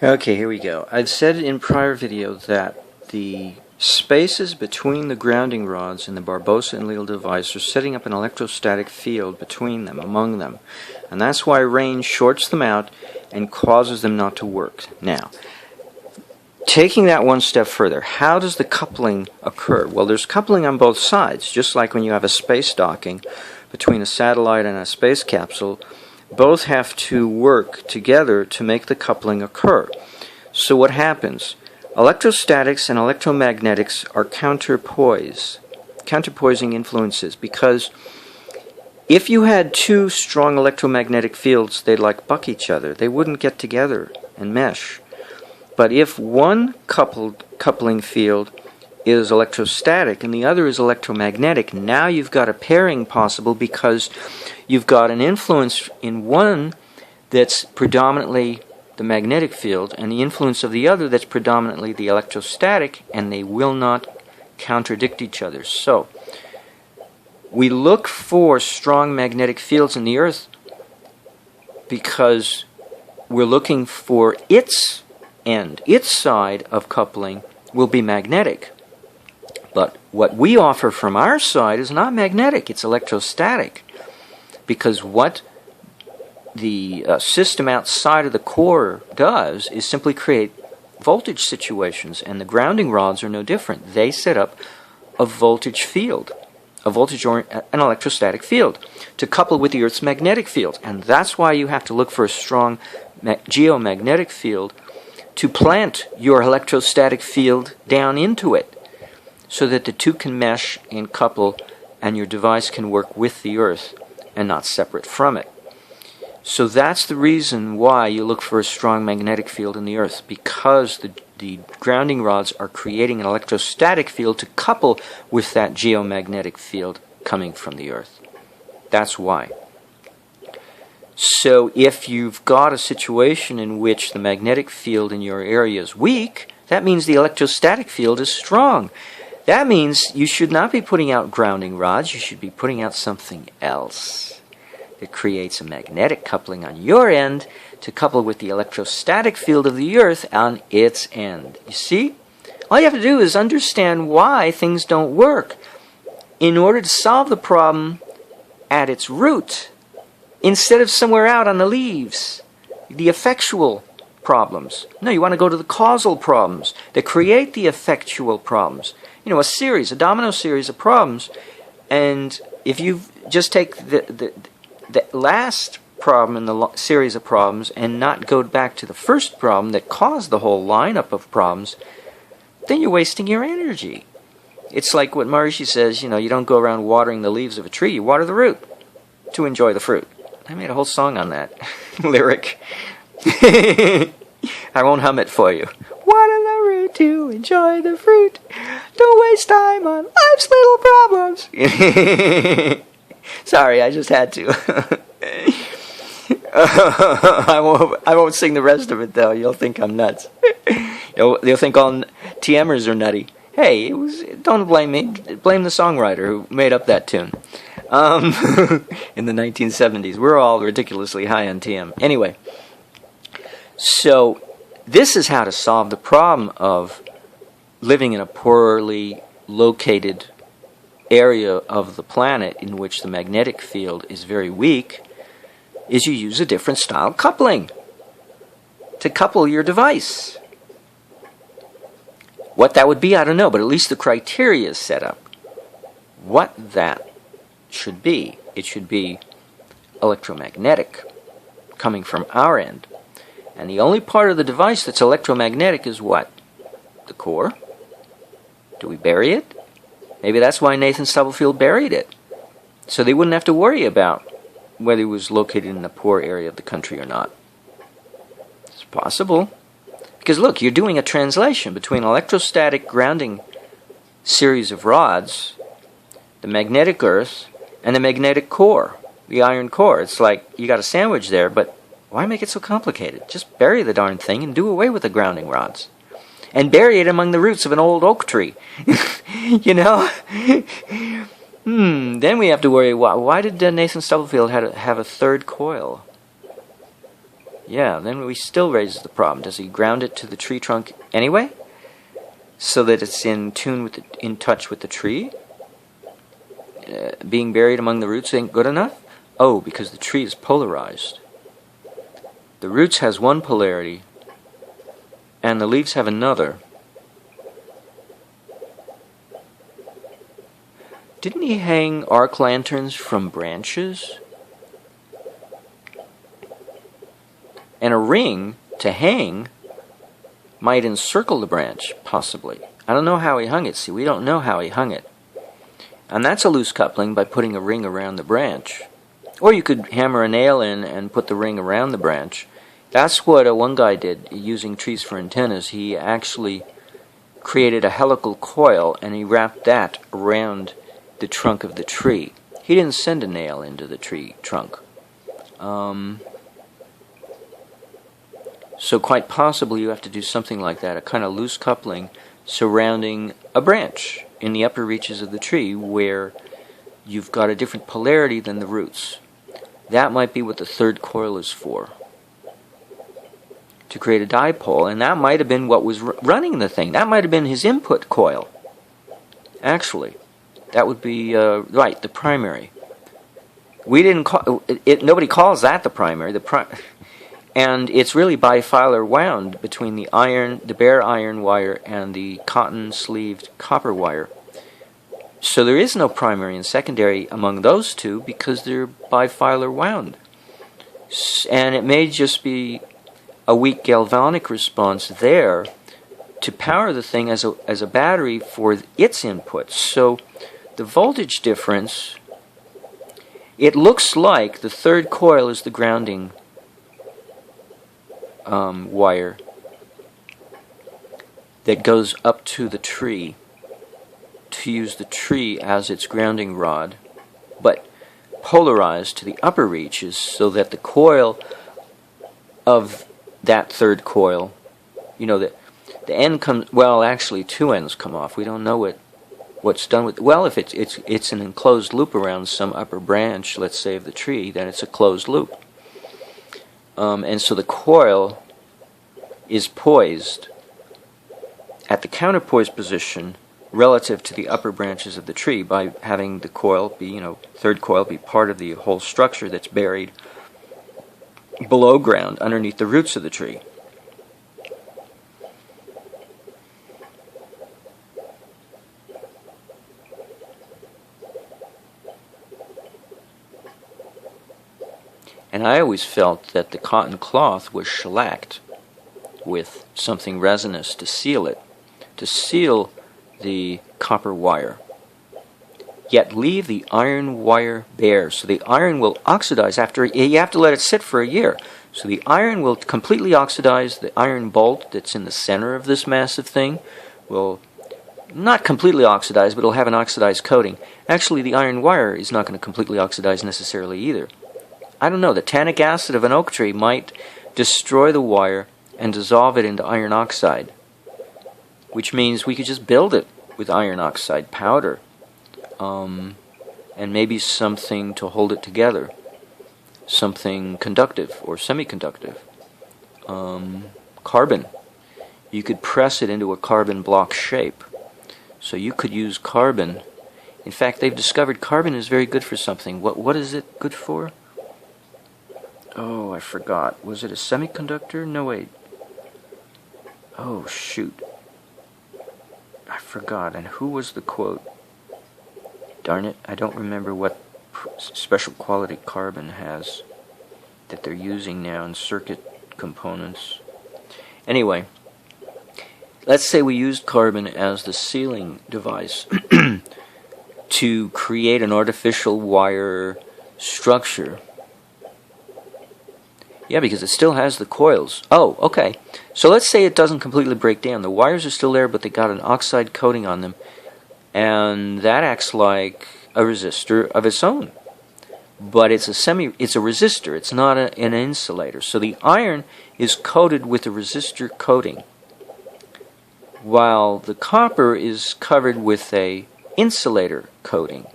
Okay, here we go. I've said in prior videos that the spaces between the grounding rods in the Barbosa and Leal device are setting up an electrostatic field between them, among them. And that's why rain shorts them out and causes them not to work. Now, taking that one step further, how does the coupling occur? Well, there's coupling on both sides, just like when you have a space docking between a satellite and a space capsule. Both have to work together to make the coupling occur. So what happens? Electrostatics and electromagnetics are counterpoising influences, because if you had two strong electromagnetic fields, they'd like buck each other. They wouldn't get together and mesh. But if one coupling field is electrostatic and the other is electromagnetic, now you've got a pairing possible, because you've got an influence in one that's predominantly the magnetic field and the influence of the other that's predominantly the electrostatic, and they will not contradict each other. So we look for strong magnetic fields in the Earth because we're looking for its end, its side of coupling will be magnetic. But what we offer from our side is not magnetic, it's electrostatic. Because what the system outside of the core does is simply create voltage situations, and the grounding rods are no different. They set up a voltage field, an electrostatic field, to couple with the Earth's magnetic field. And that's why you have to look for a strong geomagnetic field to plant your electrostatic field down into it, so that the two can mesh and couple and your device can work with the Earth and not separate from it. So that's the reason why you look for a strong magnetic field in the Earth, because the grounding rods are creating an electrostatic field to couple with that geomagnetic field coming from the Earth. That's why. So if you've got a situation in which the magnetic field in your area is weak, that means the electrostatic field is strong. That means you should not be putting out grounding rods, you should be putting out something else that creates a magnetic coupling on your end to couple with the electrostatic field of the Earth on its end. You see? All you have to do is understand why things don't work in order to solve the problem at its root, instead of somewhere out on the leaves, the effectual problems. No, you want to go to the causal problems that create the effectual problems. You know, a domino series of problems, and if you just take the last problem in the series of problems and not go back to the first problem that caused the whole lineup of problems, then you're wasting your energy. It's like what Maharishi says, you know, you don't go around watering the leaves of a tree, you water the root to enjoy the fruit. I made a whole song on that lyric. I won't hum it for you. Water the root to enjoy the fruit. Don't waste time on life's little problems. Sorry, I just had to. I won't sing the rest of it, though. You'll think I'm nuts. You'll think all TMers are nutty. Hey, don't blame me. Blame the songwriter who made up that tune. In the 1970s. We're all ridiculously high on TM. Anyway, so this is how to solve the problem of living in a poorly located area of the planet in which the magnetic field is very weak, is you use a different style coupling to couple your device. What that would be, I don't know, but at least the criteria is set up. What that should be, it should be electromagnetic, coming from our end. And the only part of the device that's electromagnetic is what? The core? Do we bury it? Maybe that's why Nathan Stubblefield buried it, so they wouldn't have to worry about whether it was located in a poor area of the country or not. It's possible. Because look, you're doing a translation between electrostatic grounding series of rods, the magnetic Earth, and the magnetic core, the iron core. It's like you got a sandwich there, but why make it so complicated? Just bury the darn thing and do away with the grounding rods. And bury it among the roots of an old oak tree. You know? Then we have to worry, why did Nathan Stubblefield have a third coil? Yeah, then we still raises the problem. Does he ground it to the tree trunk anyway, so that it's in tune with in touch with the tree? Being buried among the roots ain't good enough? Oh, because the tree is polarized. The roots has one polarity, and the leaves have another. Didn't he hang arc lanterns from branches? And a ring to hang might encircle the branch, possibly. I don't know how he hung it. See, we don't know how he hung it. And that's a loose coupling by putting a ring around the branch. Or you could hammer a nail in and put the ring around the branch. That's what one guy did using trees for antennas. He actually created a helical coil and he wrapped that around the trunk of the tree. He didn't send a nail into the tree trunk. So quite possibly you have to do something like that, a kind of loose coupling surrounding a branch in the upper reaches of the tree where you've got a different polarity than the roots. That might be what the third coil is for, to create a dipole, and that might have been what was running the thing. That might have been his input coil, actually. That would be, right, the primary. We didn't call it, nobody calls that the primary. And it's really bifilar wound between the bare iron wire and the cotton-sleeved copper wire. So there is no primary and secondary among those two because they're bifilar wound. And it may just be a weak galvanic response there to power the thing as a battery for its inputs. So the voltage difference, it looks like the third coil is the grounding wire that goes up to the tree to use the tree as its grounding rod, but polarized to the upper reaches so that the coil of that third coil, you know, the end comes, well, actually two ends come off. We don't know what's done with, well, if it's an enclosed loop around some upper branch, let's say of the tree, then it's a closed loop. And so the coil is poised at the counterpoise position relative to the upper branches of the tree by having the coil be, third coil be part of the whole structure that's buried below ground underneath the roots of the tree. And I always felt that the cotton cloth was shellacked with something resinous to seal it, to seal the copper wire, yet leave the iron wire bare. So the iron will oxidize after, you have to let it sit for a year. So the iron will completely oxidize. The iron bolt that's in the center of this massive thing will not completely oxidize, but it'll have an oxidized coating. Actually, the iron wire is not going to completely oxidize necessarily either. I don't know, the tannic acid of an oak tree might destroy the wire and dissolve it into iron oxide, which means we could just build it with iron oxide powder, and maybe something to hold it together, something conductive or semiconductive. Carbon. You could press it into a carbon block shape. So you could use carbon. In fact, they've discovered carbon is very good for something. What is it good for? Oh, I forgot. Was it a semiconductor? No, wait. Oh, shoot. I forgot. And who was the quote? Darn it, I don't remember what special quality carbon has that they're using now in circuit components. Anyway, let's say we used carbon as the sealing device to create an artificial wire structure. Yeah, because it still has the coils. Oh, okay. So let's say it doesn't completely break down. The wires are still there, but they got an oxide coating on them. And that acts like a resistor of its own. But it's a resistor. It's not an insulator. So the iron is coated with a resistor coating, while the copper is covered with a insulator coating.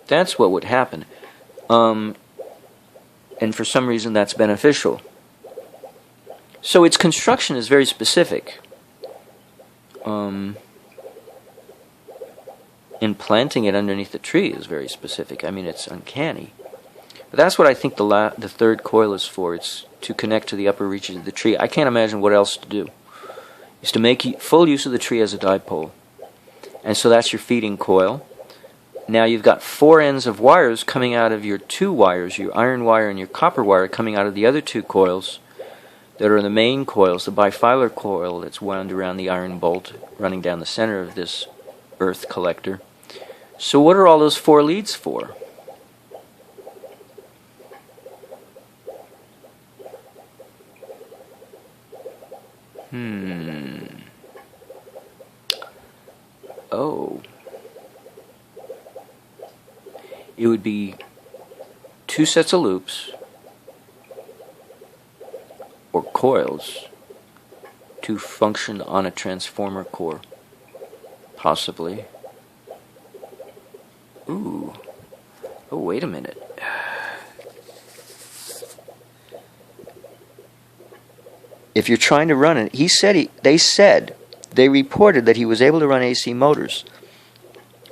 That's what would happen. And for some reason that's beneficial. So its construction is very specific. And planting it underneath the tree is very specific. I mean, it's uncanny. But that's what I think the third coil is for. It's to connect to the upper reaches of the tree. I can't imagine what else to do. It's to make full use of the tree as a dipole. And so that's your feeding coil. Now you've got 4 ends of wires coming out of your 2 wires, your iron wire and your copper wire coming out of the other 2 coils that are the main coils, the bifilar coil that's wound around the iron bolt running down the center of this earth collector. So what are all those 4 leads for? Oh. It would be 2 sets of loops or coils to function on a transformer core. Possibly. Ooh. Oh, wait a minute. If you're trying to run it, they reported that he was able to run AC motors.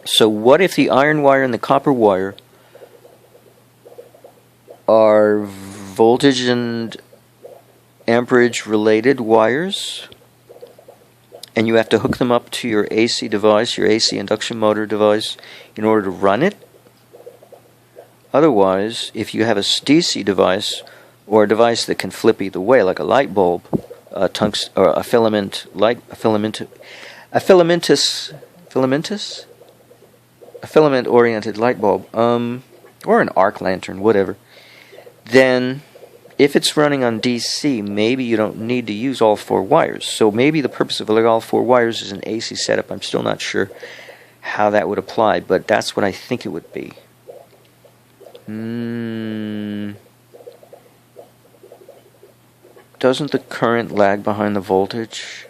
So what if the iron wire and the copper wire are voltage and amperage related wires, and you have to hook them up to your AC device, your AC induction motor device, in order to run it? Otherwise, if you have a DC device or a device that can flip either way, like a light bulb, a filament oriented light bulb, or an arc lantern, whatever, then if it's running on DC, maybe you don't need to use all 4 wires. So maybe the purpose of all 4 wires is an AC setup. I'm still not sure how that would apply, but that's what I think it would be. Doesn't the current lag behind the voltage?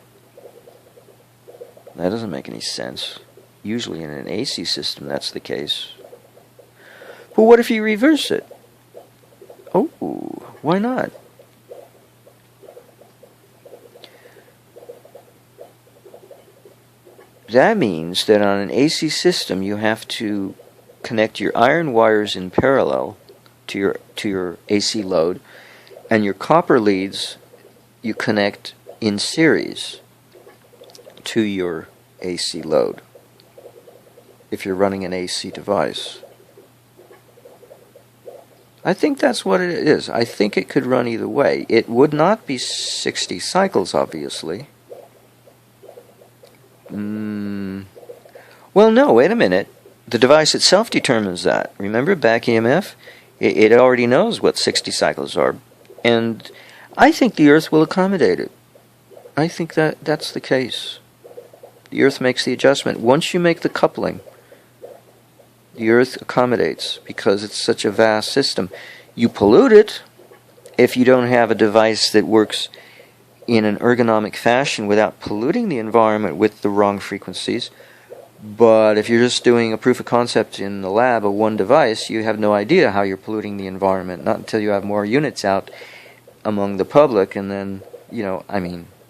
That doesn't make any sense. Usually in an AC system that's the case. But what if you reverse it? Oh, why not? That means that on an AC system you have to connect your iron wires in parallel to your AC load, and your copper leads you connect in series to your AC load if you're running an AC device. I think that's what it is. I think it could run either way. It would not be 60 cycles, obviously. Well, no, wait a minute. The device itself determines that. Remember, back EMF? It already knows what 60 cycles are. And I think the Earth will accommodate it. I think that's the case. The Earth makes the adjustment. Once you make the coupling, the Earth accommodates because it's such a vast system. You pollute it if you don't have a device that works in an ergonomic fashion without polluting the environment with the wrong frequencies. But if you're just doing a proof of concept in the lab of one device, you have no idea how you're polluting the environment. Not until you have more units out among the public and then,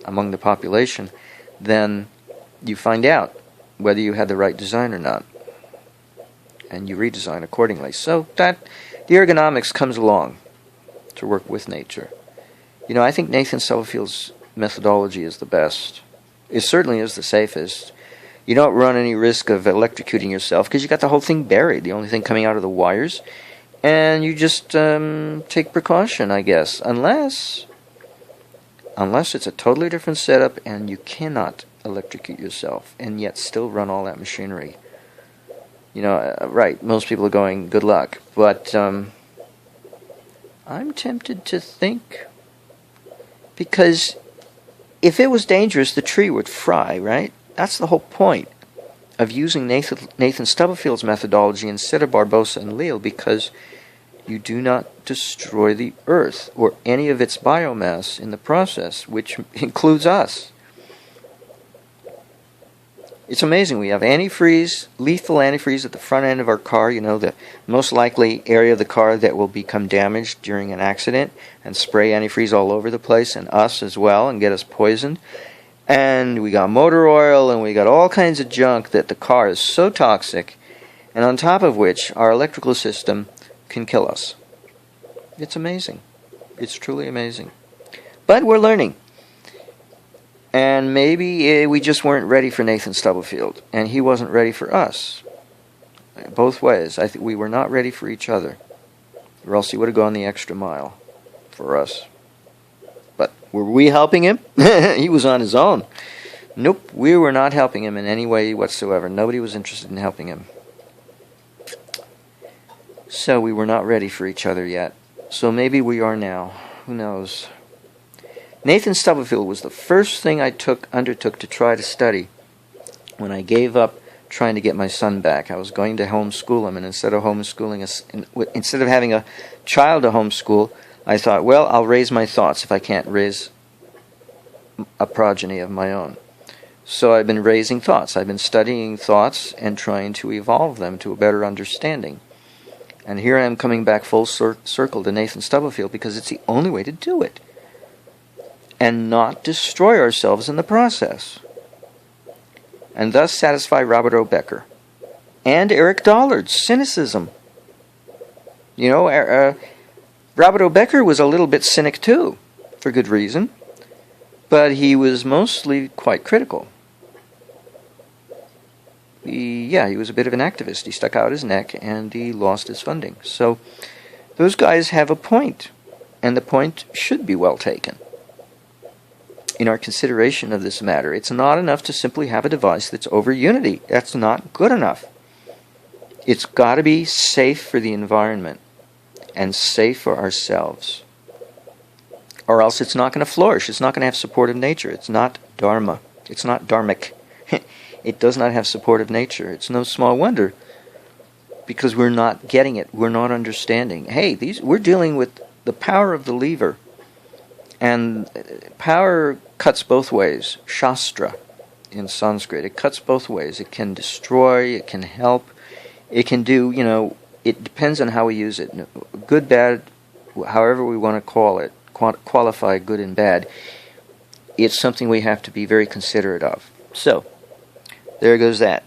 among the population, then you find out whether you had the right design or not. And you redesign accordingly. So that the ergonomics comes along to work with nature. I think Nathan Stubblefield's methodology is the best. It certainly is the safest. You don't run any risk of electrocuting yourself because you got the whole thing buried, the only thing coming out of the wires, and you just take precaution, I guess, unless it's a totally different setup and you cannot electrocute yourself and yet still run all that machinery. Right, most people are going, good luck. But I'm tempted to think, because if it was dangerous, the tree would fry, right? That's the whole point of using Nathan Stubblefield's methodology instead of Barbosa and Leal, because you do not destroy the Earth or any of its biomass in the process, which includes us. It's amazing. We have antifreeze, lethal antifreeze at the front end of our car, you know, the most likely area of the car that will become damaged during an accident, and spray antifreeze all over the place, and us as well, and get us poisoned. And we got motor oil, and we got all kinds of junk that the car is so toxic, and on top of which our electrical system can kill us. It's amazing. It's truly amazing. But we're learning. And maybe we just weren't ready for Nathan Stubblefield, and he wasn't ready for us. Both ways. I think we were not ready for each other, or else he would have gone the extra mile for us. But were we helping him? He was on his own. Nope, we were not helping him in any way whatsoever. Nobody was interested in helping him. So we were not ready for each other yet. So maybe we are now. Who knows? Nathan Stubblefield was the first thing I undertook to try to study when I gave up trying to get my son back. I was going to homeschool him, and instead of having a child to homeschool, I thought, well, I'll raise my thoughts if I can't raise a progeny of my own. So I've been raising thoughts. I've been studying thoughts and trying to evolve them to a better understanding. And here I am coming back full circle to Nathan Stubblefield because it's the only way to do it. And not destroy ourselves in the process. And thus satisfy Robert O. Becker. And Eric Dollard's cynicism. You know, Robert O. Becker was a little bit cynic too, for good reason. But he was mostly quite critical. He was a bit of an activist. He stuck out his neck and he lost his funding. So those guys have a point, and the point should be well taken. In our consideration of this matter, it's not enough to simply have a device that's over unity. That's not good enough. It's got to be safe for the environment and safe for ourselves. Or else it's not going to flourish. It's not going to have supportive nature. It's not dharma. It's not dharmic. It does not have supportive nature. It's no small wonder, because we're not getting it. We're not understanding. Hey, we're dealing with the power of the lever. And power cuts both ways. Shastra in Sanskrit. It cuts both ways. It can destroy, it can help, it can do, it depends on how we use it. Good, bad, however we want to call it, qualify good and bad. It's something we have to be very considerate of. So, there goes that.